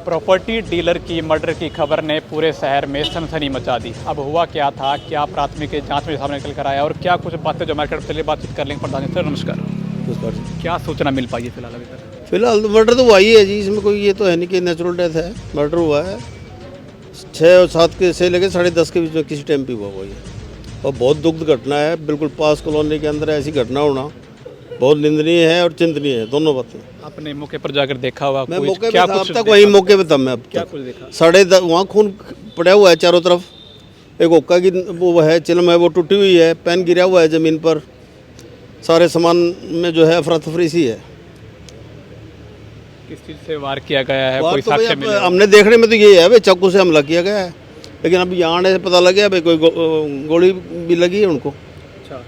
Property dealer की murder की खबर ने पूरे शहर में सनसनी मचा दी। अब हुआ क्या था, क्या प्राथमिक जांच में सामने निकल कर आया और क्या कुछ बातें जो मार्केट चलिए बातचीत कर लेंगे। प्रधान सर नमस्कार। क्या सूचना मिल पाई है फिलहाल अभी तक? फिलहाल तो मर्डर तो हुआ ही है जी, इसमें कोई ये तो है नहीं कि नेचुरल डेथ है। मर्डर हुआ है 6 और 7 के से लेकर 10:30 के बीच में किसी टाइम पे हुआ ये, और बहुत दुखद घटना है। बिल्कुल पास कॉलोनी के अंदर ऐसी घटना होना बहुत निंदनीय है और चिंतनीय है, दोनों बातें। आपने मौके पर जाकर देखा हुआ? मैं मौके पे क्या था, कुछ अब तक वहीं मौके पे था मैं। अब क्या तक कुछ देखा? 10:30 वहाँ खून पड़ा हुआ है चारों तरफ। एक हुक्का की वो है चिलम है, वो टूटी हुई है। पेन गिरा हुआ है ज़मीन पर। सारे सामान में जो है अफरा तफरी सी है। किस चीज़ से वार किया गया है? कोई बात तो भाई साक्ष्य अब मिले? हमने देखने में तो ये है भाई चाकू से हमला किया गया है, लेकिन अब यहाँ आने से पता लग गया भाई कोई गोली भी लगी है उनको। अच्छा,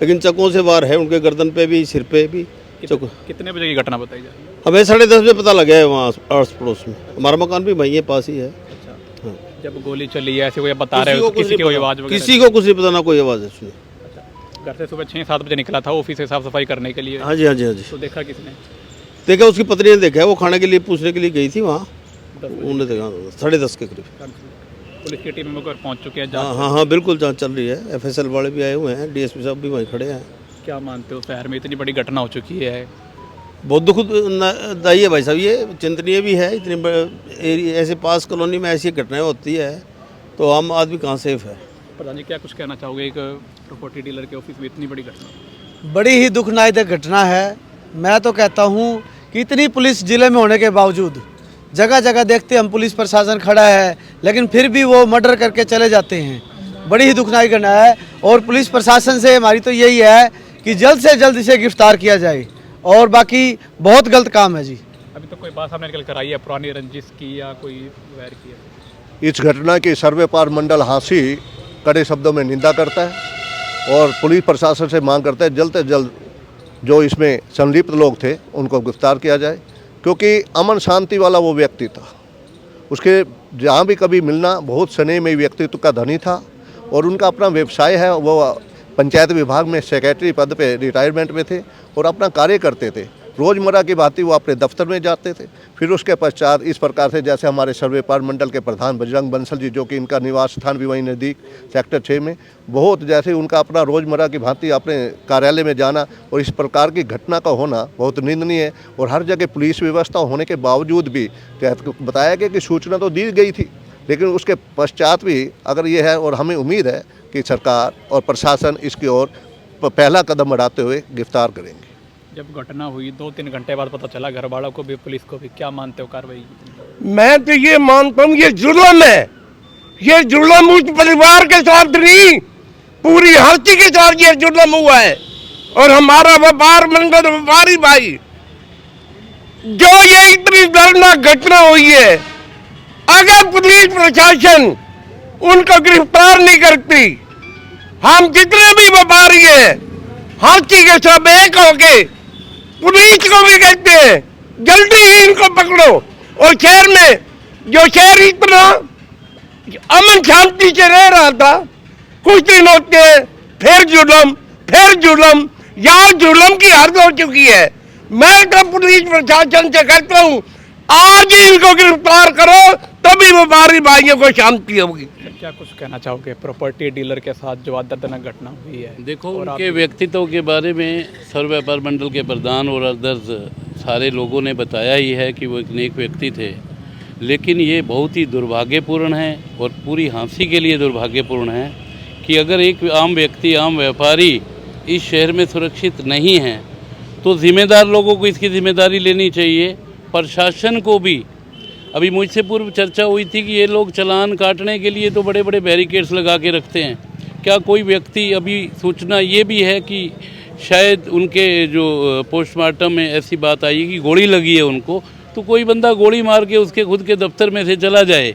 लेकिन चाकुओं से वार है उनके गर्दन पे भी, सिर पे भी चाकू। कितने बजे की घटना बताई जाए? हमें 10:30 बजे पता लगा है वहाँ आस पड़ोस में। हमारा मकान भी वहीं है, पास ही है। अच्छा, हाँ। जब गोली चली है ऐसे कोई बता रहे हो? किसी की कोई आवाज़ वगैरह? किसी को कुछ नहीं पता, ना कोई आवाज़ है सुनी। घर से सुबह 6-7 बजे निकला था ऑफिस से साफ सफाई करने के लिए। हाँ जी, हाँ जी, हाँ जी। तो देखा किसने? देखा उसकी पत्नी ने देखा है, वो खाने के लिए पूछने के लिए गई थी वहाँ। उन्होंने देखा 10:30 के करीब। पुलिस की टीम मौके पर पहुंच चुकी है। हाँ हाँ हाँ, बिल्कुल जाँच चल रही है। FSL वाले भी आए हुए हैं, DSP साहब भी वहीं खड़े हैं। क्या मानते हो, शहर में इतनी बड़ी घटना हो चुकी है? बहुत दुखदायी है भाई साहब, ये चिंतनीय भी है। इतनी ऐसे पास कॉलोनी में ऐसी घटनाएं होती है तो आम आदमी कहाँ सेफ है। प्रधान जी क्या कुछ कहना चाहोगे? एक प्रॉपर्टी डीलर के ऑफिस में इतनी बड़ी घटना? बड़ी ही दुखदायक घटना है। मैं तो कहता हूँ कि इतनी पुलिस जिले में होने के बावजूद जगह जगह देखते हम पुलिस प्रशासन खड़ा है, लेकिन फिर भी वो मर्डर करके चले जाते हैं। बड़ी ही दुखदायी घटना है और पुलिस प्रशासन से हमारी तो यही है कि जल्द से जल्द इसे गिरफ्तार किया जाए, और बाकी बहुत गलत काम है जी। अभी तो कोई बात सामने निकल कर आई है पुरानी रंजिश की या कोई वैर की है? इस घटना की सर्वेपार मंडल हांसी कड़े शब्दों में निंदा करता है और पुलिस प्रशासन से मांग करता है जल्द से जल्द जो इसमें संलिप्त लोग थे उनको गिरफ्तार किया जाए, क्योंकि अमन शांति वाला वो व्यक्ति था। उसके जहाँ भी कभी मिलना बहुत स्नेहमयी व्यक्तित्व का धनी था और उनका अपना व्यवसाय है। वो पंचायत विभाग में सेक्रेटरी पद पे रिटायरमेंट में थे और अपना कार्य करते थे। रोज़मर्रा की भांति वो अपने दफ्तर में जाते थे। फिर उसके पश्चात इस प्रकार से जैसे हमारे सर्वेपार मंडल के प्रधान बजरंग बंसल जी, जो कि इनका निवास स्थान भी वहीं नज़दीक सेक्टर 6 में, बहुत जैसे उनका अपना रोज़मर्रा की भांति अपने कार्यालय में जाना और इस प्रकार की घटना का होना बहुत निंदनीय है। और हर जगह पुलिस व्यवस्था होने के बावजूद भी बताया गया कि सूचना तो दी गई थी, लेकिन उसके पश्चात भी अगर ये है, और हमें उम्मीद है कि सरकार और प्रशासन इसकी ओर पहला कदम बढ़ाते हुए गिरफ्तार करेंगे। जब घटना हुई 2-3 घंटे बाद पता चला घर वालों को भी, पुलिस को भी, क्या मानते हो कार्रवाई? मैं तो ये मानता हूँ ये जुल्म है। ये जुल्म उस परिवार के साथ नहीं, पूरी हस्ती के साथ ये जुल्म हुआ है। और हमारा व्यापार मंडल व्यापारी भाई, जो ये इतनी दर्दनाक घटना हुई है, अगर पुलिस प्रशासन उनको गिरफ्तार नहीं करती, हम जितने भी व्यापारी हैं हस्ती के सब एक होके पुलिस को भी कहते हैं जल्दी ही इनको पकड़ो। और शहर में जो शहर इतना अमन शांति से रह रहा था, कुछ दिन होते फिर जुल्म, यहाँ जुल्म की हद हो चुकी है। मैं तो पुलिस प्रशासन से कहता हूँ आज ही इनको गिरफ्तार करो, तभी व्यापारी भाइयों को शांति होगी। क्या कुछ कहना चाहोगे प्रॉपर्टी डीलर के साथ जो दर्दनाक घटना हुई है? देखो, उनके व्यक्तित्व के बारे में सर्व व्यापार मंडल के प्रधान और अदर्स सारे लोगों ने बताया ही है कि वो एक नेक व्यक्ति थे, लेकिन ये बहुत ही दुर्भाग्यपूर्ण है और पूरी हांसी के लिए दुर्भाग्यपूर्ण है कि अगर एक आम व्यक्ति, आम व्यापारी इस शहर में सुरक्षित नहीं है तो जिम्मेदार लोगों को इसकी जिम्मेदारी लेनी चाहिए। प्रशासन को भी, अभी मुझसे पूर्व चर्चा हुई थी कि ये लोग चालान काटने के लिए तो बड़े बड़े बैरिकेड्स लगा के रखते हैं। क्या कोई व्यक्ति, अभी सूचना ये भी है कि शायद उनके जो पोस्टमार्टम में ऐसी बात आई कि गोली लगी है उनको, तो कोई बंदा गोली मार के उसके खुद के दफ्तर में से चला जाए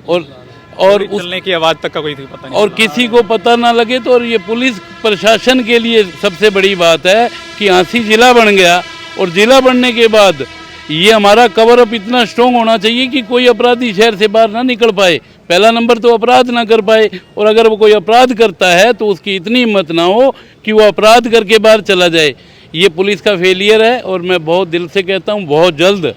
और उस चलने की आवाज़ तक का कोई पता नहीं, और किसी को पता ना लगे। तो और ये पुलिस प्रशासन के लिए सबसे बड़ी बात है कि हांसी जिला बन गया, और जिला बनने के बाद ये हमारा कवर अप इतना स्ट्रॉन्ग होना चाहिए कि कोई अपराधी शहर से बाहर ना निकल पाए। पहला नंबर तो अपराध ना कर पाए, और अगर वो कोई अपराध करता है तो उसकी इतनी हिम्मत ना हो कि वो अपराध करके बाहर चला जाए। ये पुलिस का फेलियर है और मैं बहुत दिल से कहता हूँ बहुत जल्द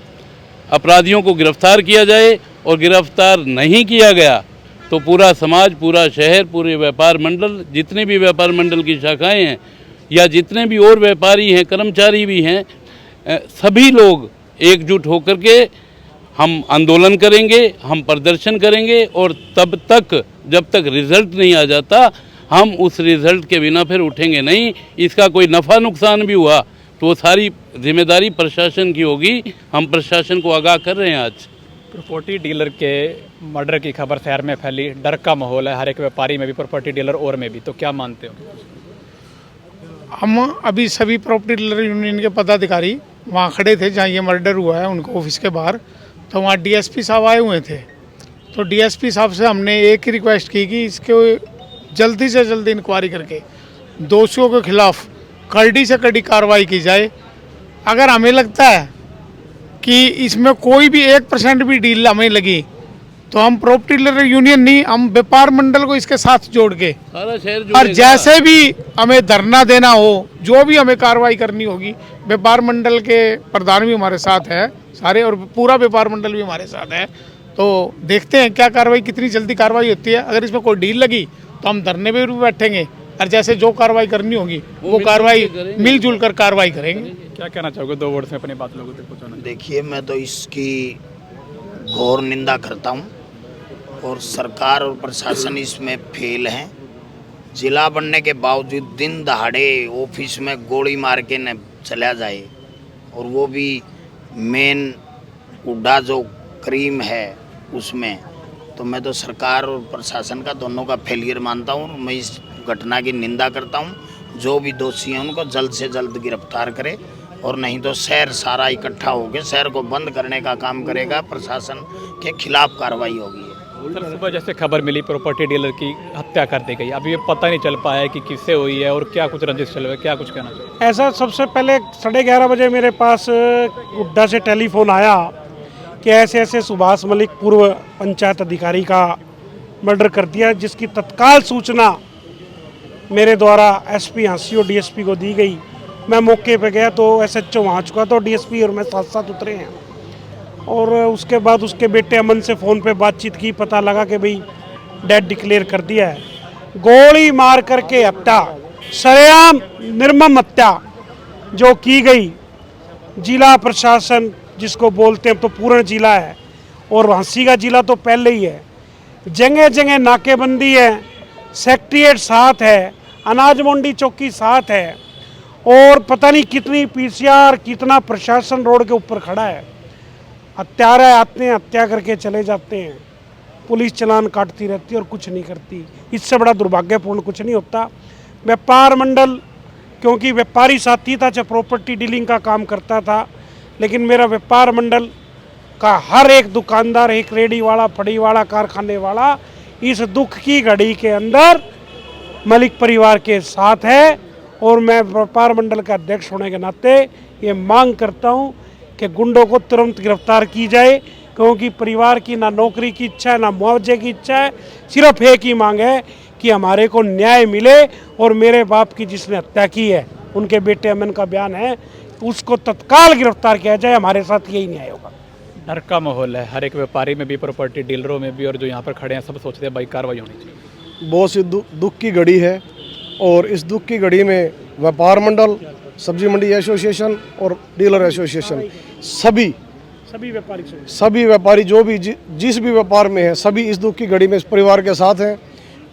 अपराधियों को गिरफ्तार किया जाए, और गिरफ्तार नहीं किया गया तो पूरा समाज, पूरा शहर, पूरे व्यापार मंडल, जितने भी व्यापार मंडल की शाखाएं हैं या जितने भी और व्यापारी हैं, कर्मचारी भी हैं, सभी लोग एकजुट होकर के हम आंदोलन करेंगे, हम प्रदर्शन करेंगे, और तब तक जब तक रिजल्ट नहीं आ जाता हम उस रिजल्ट के बिना फिर उठेंगे नहीं। इसका कोई नफ़ा नुकसान भी हुआ तो वो सारी जिम्मेदारी प्रशासन की होगी। हम प्रशासन को आगाह कर रहे हैं। आज प्रॉपर्टी डीलर के मर्डर की खबर शहर में फैली, डर का माहौल है हर एक व्यापारी में भी, प्रॉपर्टी डीलर और में भी, तो क्या मानते हो? हम अभी सभी प्रॉपर्टी डीलर यूनियन के पदाधिकारी वहाँ खड़े थे जहाँ ये मर्डर हुआ है उनके ऑफिस के बाहर, तो वहाँ डीएसपी साहब आए हुए थे। तो डीएसपी साहब से हमने एक ही रिक्वेस्ट की कि इसके जल्दी से जल्दी इंक्वायरी करके दोषियों के खिलाफ कड़ी से कड़ी कार्रवाई की जाए। अगर हमें लगता है कि इसमें कोई भी 1% भी डील हमें लगी तो हम प्रॉपर्टी डीलर यूनियन नहीं, हम व्यापार मंडल को इसके साथ जोड़ के सारा शहर और जैसे भी हमें धरना देना हो, जो भी हमें कार्रवाई करनी होगी, व्यापार मंडल के प्रधान भी हमारे साथ है सारे, और पूरा व्यापार मंडल भी हमारे साथ है। तो देखते हैं क्या कार्रवाई, कितनी जल्दी कार्रवाई होती है। अगर इसमें कोई डील लगी तो हम धरने पे भी बैठेंगे, और जैसे जो कार्रवाई करनी होगी वो कार्रवाई मिलजुल कर कार्रवाई करेंगे। क्या कहना चाहोगे 2 वर्ड्स में अपनी बात लोगों तक पहुंचाना? देखिए, मैं तो इसकी घोर निंदा करता हूं, और सरकार और प्रशासन इसमें फेल हैं। जिला बनने के बावजूद दिन दहाड़े ऑफिस में गोली मार के न चला जाए, और वो भी मेन उड्डा जो क्रीम है उसमें, तो मैं तो सरकार और प्रशासन का दोनों का फेलियर मानता हूँ। मैं इस घटना की निंदा करता हूँ। जो भी दोषी हैं उनको जल्द से जल्द गिरफ्तार करे, और नहीं तो शहर सारा इकट्ठा होकर शहर को बंद करने का काम करेगा। प्रशासन के खिलाफ कार्रवाई होगी। सर, सुबह जैसे खबर मिली प्रॉपर्टी डीलर की हत्या कर दी गई, अभी ये पता नहीं चल पाया है कि किससे हुई है और क्या कुछ रंजिश चल रहा है, क्या कुछ कहना चाहिए? ऐसा सबसे पहले 11:30 बजे मेरे पास गुड्डा से टेलीफोन आया कि ऐसे ऐसे सुभाष मलिक पूर्व पंचायत अधिकारी का मर्डर कर दिया, जिसकी तत्काल सूचना मेरे द्वारा एसपी हांसी और डीएसपी को दी गई। मैं मौके पे गया तो एसएचओ वहाँ चुका, तो डीएसपी और मैं साथ साथ उतरे हैं, और उसके बाद उसके बेटे अमन से फ़ोन पे बातचीत की, पता लगा कि भाई डेड डिक्लेयर कर दिया है। गोली मार करके हत्या, सरेआम निर्मम हत्या जो की गई। जिला प्रशासन जिसको बोलते हैं तो पूर्ण जिला है, और हांसी का जिला तो पहले ही है। जगह जगह नाकेबंदी है, सेक्रेटेरिएट साथ है, अनाज मंडी चौकी साथ है, और पता नहीं कितनी पीसीआर, कितना प्रशासन रोड के ऊपर खड़ा है। हत्यारे आते हैं, हत्या करके चले जाते हैं, पुलिस चालान काटती रहती है और कुछ नहीं करती। इससे बड़ा दुर्भाग्यपूर्ण कुछ नहीं होता। व्यापार मंडल, क्योंकि व्यापारी साथी था, चाहे प्रॉपर्टी डीलिंग का काम करता था, लेकिन मेरा व्यापार मंडल का हर एक दुकानदार, एक रेडी वाला, फड़ी वाला, कारखाने वाला इस दुख की घड़ी के अंदर मलिक परिवार के साथ है। और मैं व्यापार मंडल का अध्यक्ष होने के नाते ये मांग करता हूँ कि गुंडों को तुरंत गिरफ्तार की जाए, क्योंकि परिवार की ना नौकरी की इच्छा है, ना मुआवजे की इच्छा है। सिर्फ एक ही मांग है कि हमारे को न्याय मिले, और मेरे बाप की जिसने हत्या की है, उनके बेटे अमन का बयान है, उसको तत्काल गिरफ्तार किया जाए। हमारे साथ यही न्याय होगा। डर का माहौल है हर एक व्यापारी में भी, प्रॉपर्टी डीलरों में भी, और जो यहाँ पर खड़े हैं सब सोचते हैं भाई कार्रवाई होनी चाहिए। बहुत सी दुख की घड़ी है, और इस दुख की घड़ी में व्यापार मंडल, सब्जी मंडी एसोसिएशन और डीलर एसोसिएशन सभी व्यापारी जो भी जिस भी व्यापार में है, सभी इस दुख की घड़ी में इस परिवार के साथ हैं।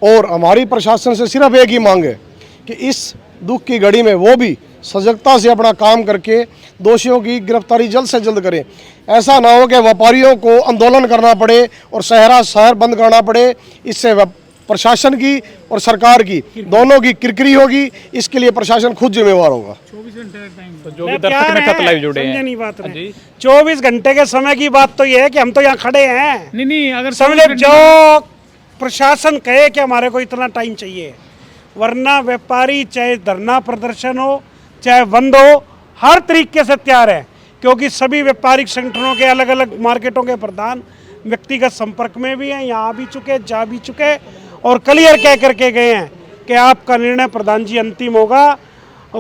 और हमारी प्रशासन से सिर्फ एक ही मांग है कि इस दुख की घड़ी में वो भी सजगता से अपना काम करके दोषियों की गिरफ्तारी जल्द से जल्द करें। ऐसा ना हो कि व्यापारियों को आंदोलन करना पड़े और शहर बंद करना पड़े। इससे प्रशासन की और सरकार की दोनों की किरकिरी होगी। इसके लिए प्रशासन खुद जिम्मेवार होगा। 24 घंटे का टाइम, तो जो भी दर्शक में खत लाइव जुड़े हैं, नहीं बात नहीं, 24 घंटे के समय की बात तो ये है कि हम तो यहाँ खड़े हैं। नहीं, अगर समझे, जो प्रशासन कहे कि हमारे को इतना टाइम चाहिए, वरना व्यापारी चाहे धरना प्रदर्शन हो, चाहे बंद हो, हर तरीके से तैयार है। क्योंकि सभी व्यापारिक संगठनों के अलग अलग मार्केटों के प्रधान व्यक्तिगत संपर्क में भी हैं, यहाँ भी चुके, जा भी चुके, और क्लियर कह करके गए हैं कि आपका निर्णय प्रधान जी अंतिम होगा।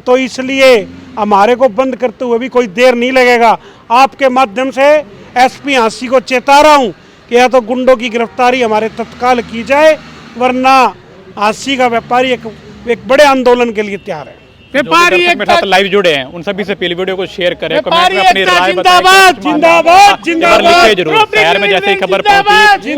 तो इसलिए हमारे को बंद करते हुए भी कोई देर नहीं लगेगा। आपके माध्यम से एसपी हांसी को चेता रहा हूँ कि या तो गुंडों की गिरफ्तारी हमारे तत्काल की जाए, वरना हांसी का व्यापारी एक बड़े आंदोलन के लिए तैयार है। व्यापारी मेरे साथ लाइव जुड़े हैं, उन सभी से पहले वीडियो को शेयर करें, कमेंट में अपनी राय बताएं। जिंदाबाद जिंदाबाद जिंदाबाद लिखे जरूर। शहर में जैसे ही खबर पहुंची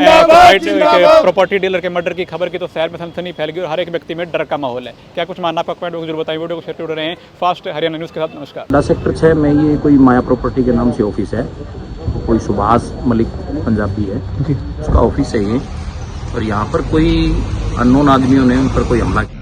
प्रॉपर्टी डीलर के मर्डर की खबर की, तो शहर में सनसनी फैल गई और हर एक व्यक्ति में डर का माहौल है। क्या कुछ मानना आपका, कमेंट में जरूर बताएं। वीडियो को शेयर कर रहे हैं फास्ट हरियाणा न्यूज़ के साथ। नमस्कार। सेक्टर 6 में ये कोई माया प्रॉपर्टी के नाम से ऑफिस है, कोई सुभाष मलिक पंजाबी है, उसका ऑफिस है ये। और यहाँ पर कोई अननोन आदमियों ने उन पर कोई हमला किया।